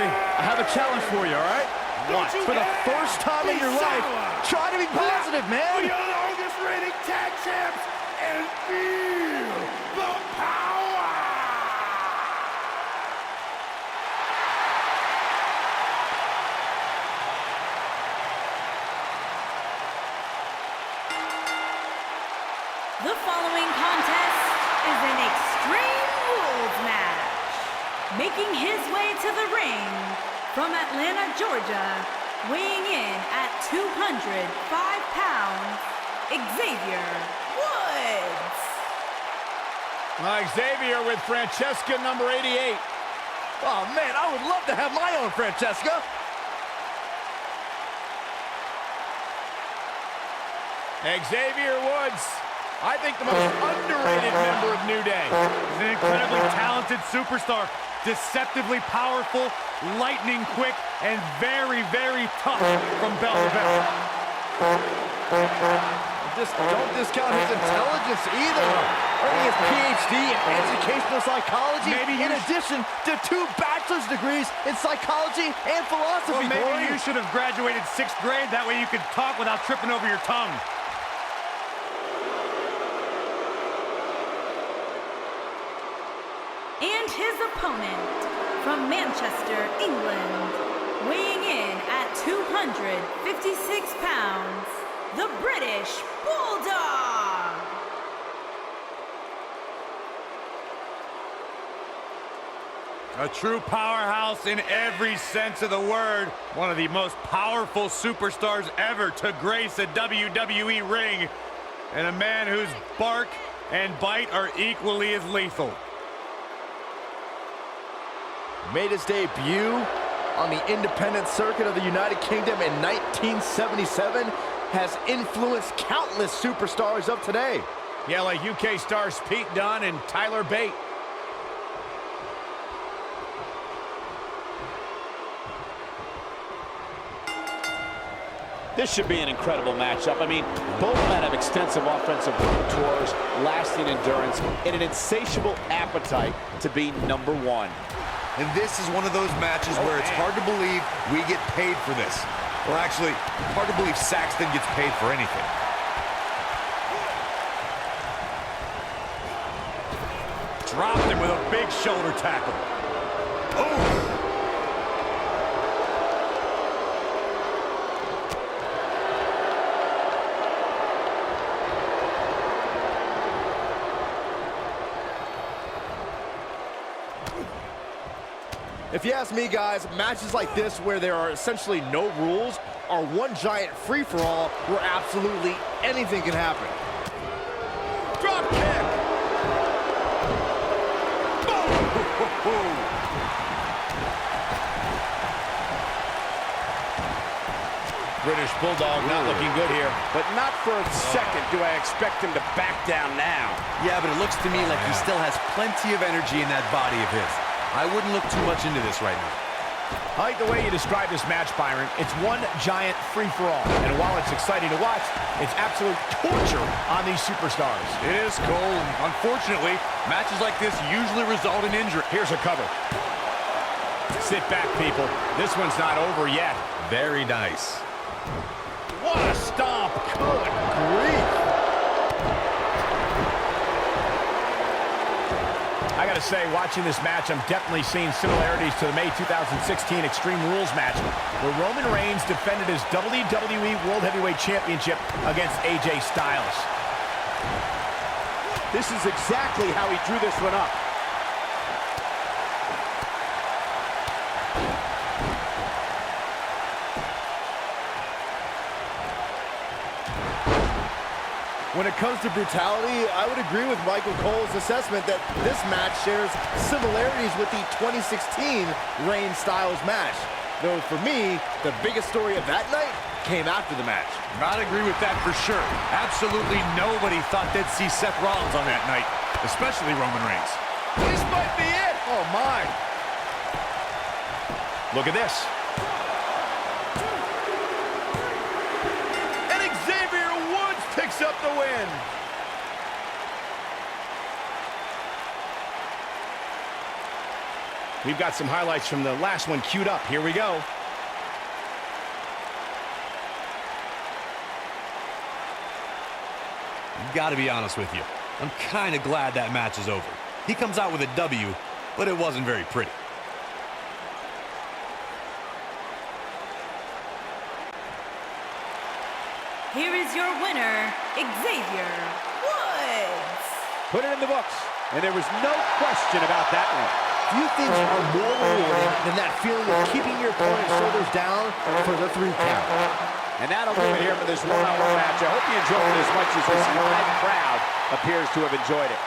Joey, I have a challenge for you, all right? What? For the first time in your life, try to be positive, man. We are the longest reigning tag champs and feel the power. The following contest is an Extreme Rules match. Making his way to the ring from Atlanta, Georgia, weighing in at 205 pounds, Xavier Woods. Xavier with Francesca number 88. Oh, man, I would love to have my own Francesca. Xavier Woods, I think the most underrated member of New Day. He's an incredibly talented superstar, deceptively powerful, lightning quick, and very, very tough from bell to bell. Just don't discount his intelligence either. Earning his PhD in educational psychology, in addition to 2 bachelor's degrees in psychology and philosophy. Well, maybe you should have graduated 6th grade. That way you could talk without tripping over your tongue. And his opponent from Manchester, England, weighing in at 256 pounds, the British Bulldog. A true powerhouse in every sense of the word. One of the most powerful superstars ever to grace a WWE ring. And a man whose bark and bite are equally as lethal. Made his debut on the independent circuit of the United Kingdom in 1977, has influenced countless superstars of today. Yeah, like UK stars Pete Dunne and Tyler Bate. This should be an incredible matchup. I mean, both men have extensive offensive tours, lasting endurance, and an insatiable appetite to be number one. And this is one of those matches where it's hard to believe we get paid for this. Or actually, hard to believe Saxton gets paid for anything. Dropped him with a big shoulder tackle. Oh! If you ask me, guys, matches like this where there are essentially no rules are one giant free-for-all where absolutely anything can happen. Drop kick! Boom! British Bulldog not looking good here. But not for a second do I expect him to back down now. Yeah, but it looks to me like he still has plenty of energy in that body of his. I wouldn't look too much into this right now. I like the way you describe this match, Byron. It's one giant free-for-all. And while it's exciting to watch, it's absolute torture on these superstars. It is, Cole. Unfortunately, matches like this usually result in injury. Here's a cover. Sit back, people. This one's not over yet. Very nice. What a stomp. Good grief. I gotta say, watching this match, I'm definitely seeing similarities to the May 2016 Extreme Rules match, where Roman Reigns defended his WWE World Heavyweight Championship against AJ Styles. This is exactly how he drew this one up. When it comes to brutality, I would agree with Michael Cole's assessment that this match shares similarities with the 2016 Reigns Styles match. Though for me, the biggest story of that night came after the match. I'd agree with that for sure. Absolutely nobody thought they'd see Seth Rollins on that night, especially Roman Reigns. This might be it. Oh, my. Look at this. And Xavier Woods picks up the win. We've got some highlights from the last one queued up. Here we go. Gotta be honest with you, I'm kind of glad that match is over. He comes out with a W, but it wasn't very pretty. Here is your winner, Xavier Woods. Put it in the books, and there was no question about that one. Few things are more rewarding than that feeling of keeping your opponent's shoulders down for the 3 count. And that'll do it here for this one-on-one match. I hope you enjoyed it as much as this live crowd appears to have enjoyed it.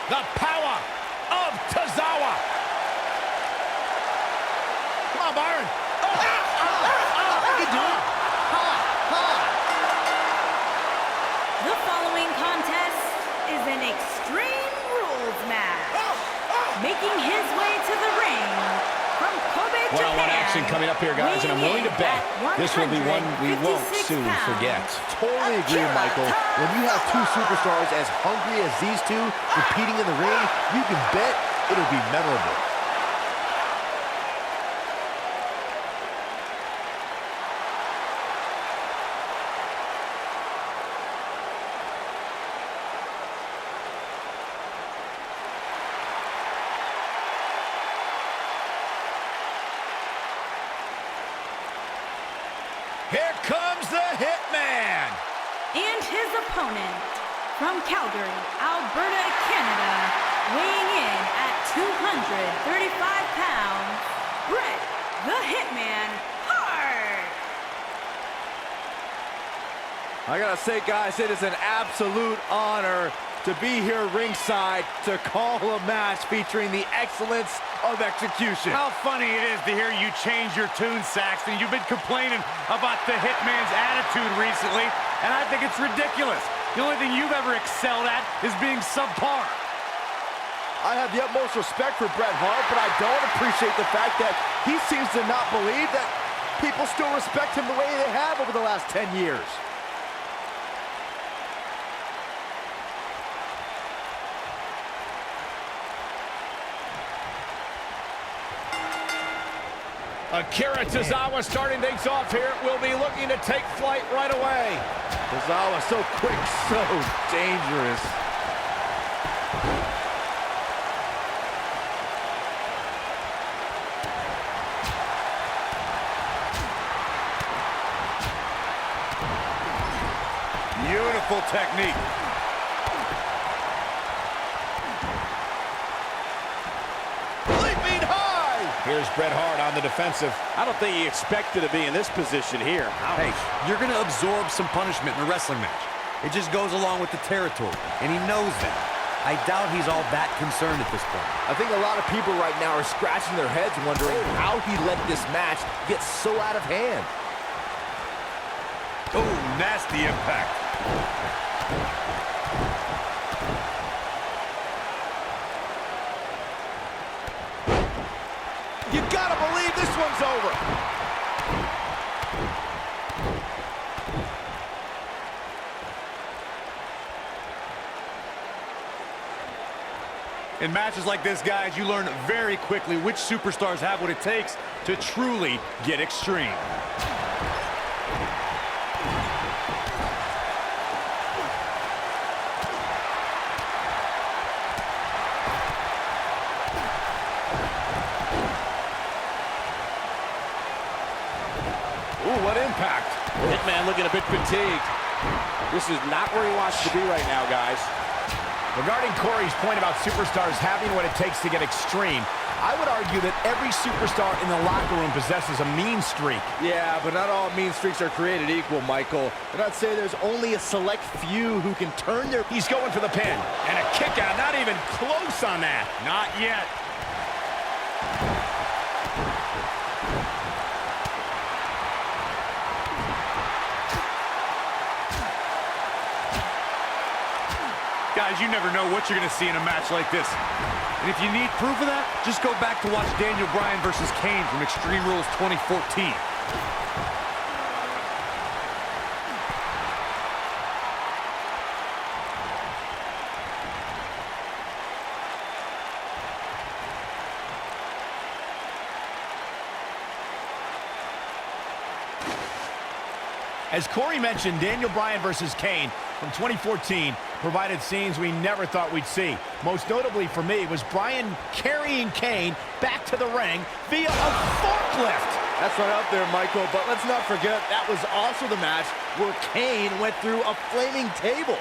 The power of Tozawa. Come on, Byron. You can do it. The following contest is an Extreme Rules match. Making his way to the ring from Kobe, Japan. One-on-one action coming up here, guys, and I'm willing to bet this will be one we won't soon forget. Totally agree, Michael. When you have 2 superstars as hungry as these two competing in the ring, you can bet it'll be memorable. Here comes the Hitman. And his opponent from Calgary, Alberta, Canada, weighing in at 235 pounds, Bret the Hitman Hart. I gotta say, guys, it is an absolute honor to be here ringside to call a match featuring the excellence of execution. How funny it is to hear you change your tune, Saxton. You've been complaining about the Hitman's attitude recently, and I think it's ridiculous. The only thing you've ever excelled at is being subpar. I have the utmost respect for Bret Hart, but I don't appreciate the fact that he seems to not believe that people still respect him the way they have over the last 10 years. Akira Tozawa starting things off here. Will be looking to take flight right away. Tozawa so quick, so dangerous. Beautiful technique. Here's Bret Hart on the defensive. I don't think he expected to be in this position here. Hey, you're going to absorb some punishment in a wrestling match. It just goes along with the territory, and he knows that. I doubt he's all that concerned at this point. I think a lot of people right now are scratching their heads wondering how he let this match get so out of hand. Oh, nasty impact. You gotta believe this one's over. In matches like this, guys, you learn very quickly which superstars have what it takes to truly get extreme. Ooh, what impact. Hitman looking a bit fatigued. This is not where he wants to be right now, guys. Regarding Corey's point about superstars having what it takes to get extreme, I would argue that every superstar in the locker room possesses a mean streak. Yeah, but not all mean streaks are created equal, Michael. And I'd say there's only a select few who can turn their... He's going for the pin. And a kick out, not even close on that. Not yet. Guys, you never know what you're going to see in a match like this. And if you need proof of that, just go back to watch Daniel Bryan versus Kane from Extreme Rules 2014. As Corey mentioned, Daniel Bryan versus Kane from 2014 provided scenes we never thought we'd see. Most notably for me was Bryan carrying Kane back to the ring via a forklift. That's right up there, Michael, but let's not forget that was also the match where Kane went through a flaming table.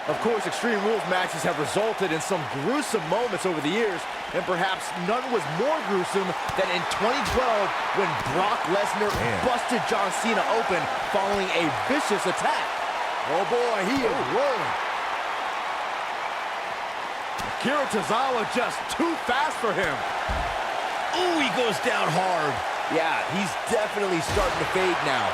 Of course, Extreme Rules matches have resulted in some gruesome moments over the years, and perhaps none was more gruesome than in 2012 when Brock Lesnar busted John Cena open following a vicious attack. Oh boy, he is rolling. Akira Tozawa just too fast for him. Ooh, he goes down hard. Yeah, he's definitely starting to fade now.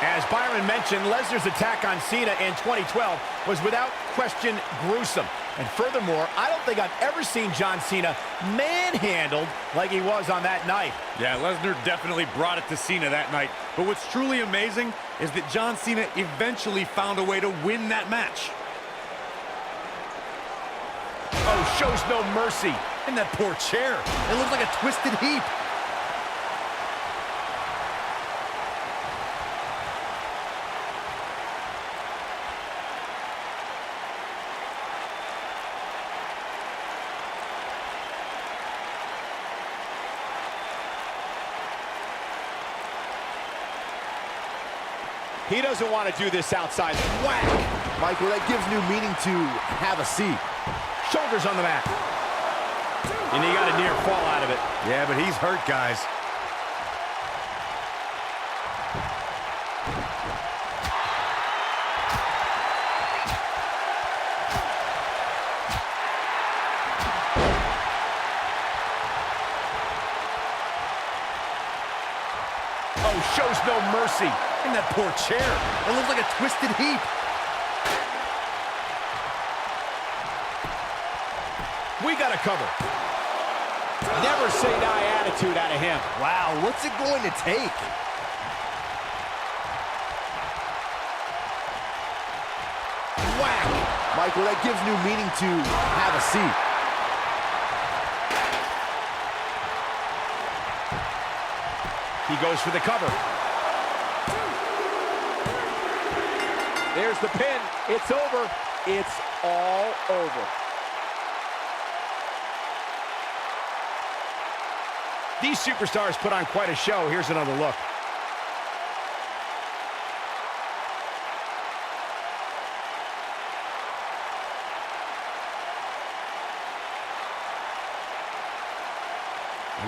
As Byron mentioned, Lesnar's attack on Cena in 2012 was without question gruesome. And furthermore, I don't think I've ever seen John Cena manhandled like he was on that night. Yeah, Lesnar definitely brought it to Cena that night. But what's truly amazing is that John Cena eventually found a way to win that match. Oh, shows no mercy. And that poor chair. It looks like a twisted heap. He doesn't want to do this outside. Whack! Michael, that gives new meaning to have a seat. Shoulders on the mat. And he got a near fall out of it. Yeah, but he's hurt, guys. Oh, shows no mercy. And that poor chair. It looks like a twisted heap. We got to cover. Never say die attitude out of him. Wow, what's it going to take? Whack! Michael, that gives new meaning to have a seat. He goes for the cover. There's the pin. It's over. It's all over. These superstars put on quite a show. Here's another look.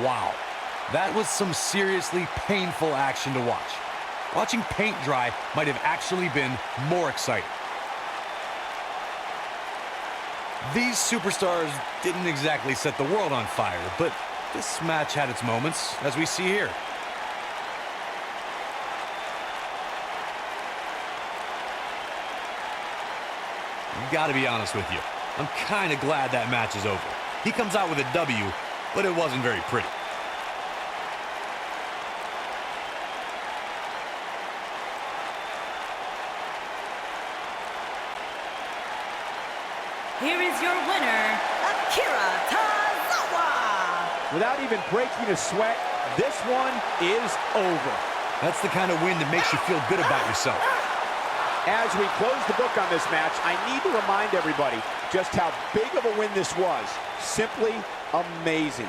Wow. That was some seriously painful action to watch. Watching paint dry might have actually been more exciting. These superstars didn't exactly set the world on fire, but this match had its moments, as we see here. Gotta be honest with you, I'm kind of glad that match is over. He comes out with a W, but it wasn't very pretty. Here is your winner, Akira Tozawa. Without even breaking a sweat, this one is over. That's the kind of win that makes you feel good about yourself. As we close the book on this match, I need to remind everybody just how big of a win this was. Simply amazing.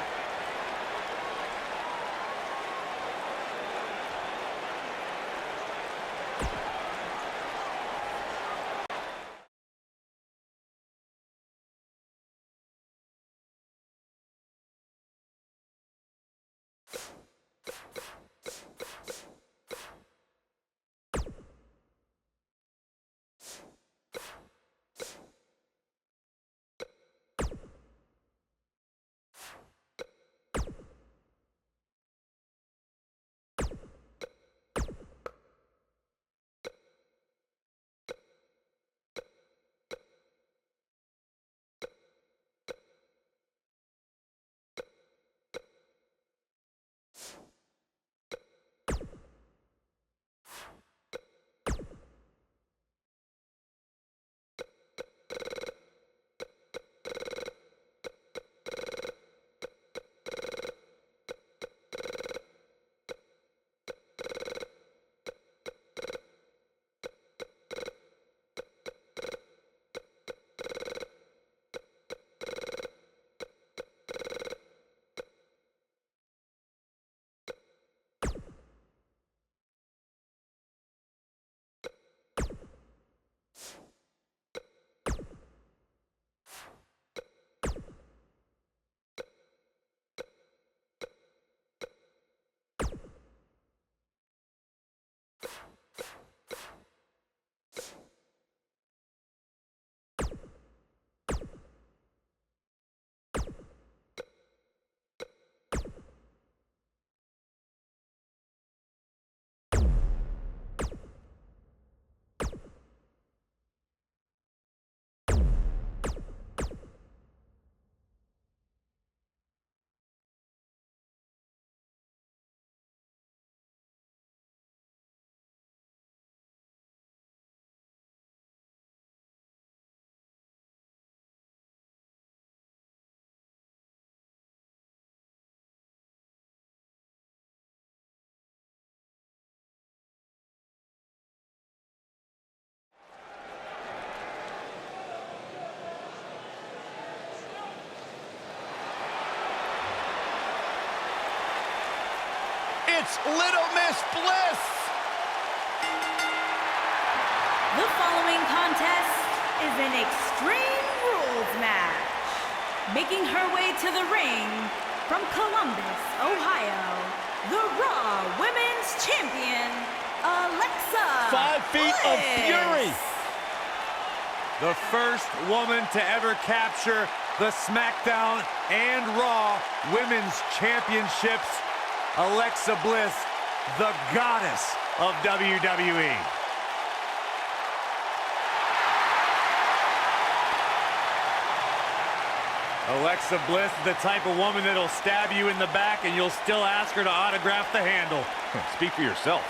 It's Little Miss Bliss. The following contest is an Extreme Rules match. Making her way to the ring from Columbus, Ohio, the Raw Women's Champion, Alexa 5 feet of fury. The first woman to ever capture the SmackDown and Raw Women's Championships, Alexa Bliss, the goddess of WWE. Alexa Bliss is the type of woman that'll stab you in the back and you'll still ask her to autograph the handle. Speak for yourself.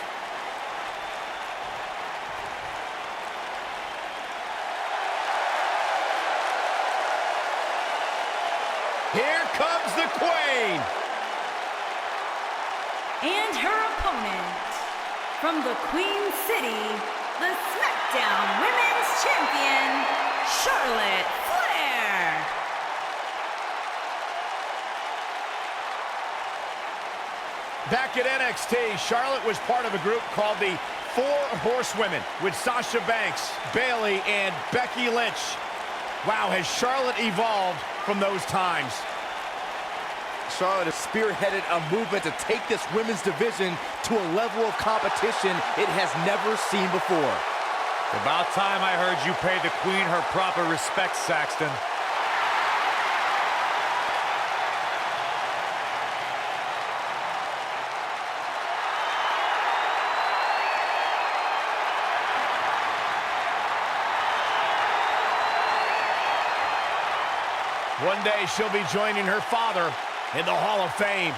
Here comes the Queen. And her opponent, from the Queen City, the SmackDown Women's Champion, Charlotte Flair. Back at NXT, Charlotte was part of a group called the Four Horsewomen with Sasha Banks, Bayley, and Becky Lynch. Wow, has Charlotte evolved from those times? Charlotte has spearheaded a movement to take this women's division to a level of competition it has never seen before. About time I heard you pay the Queen her proper respect, Saxton. One day she'll be joining her father in the Hall of Fame.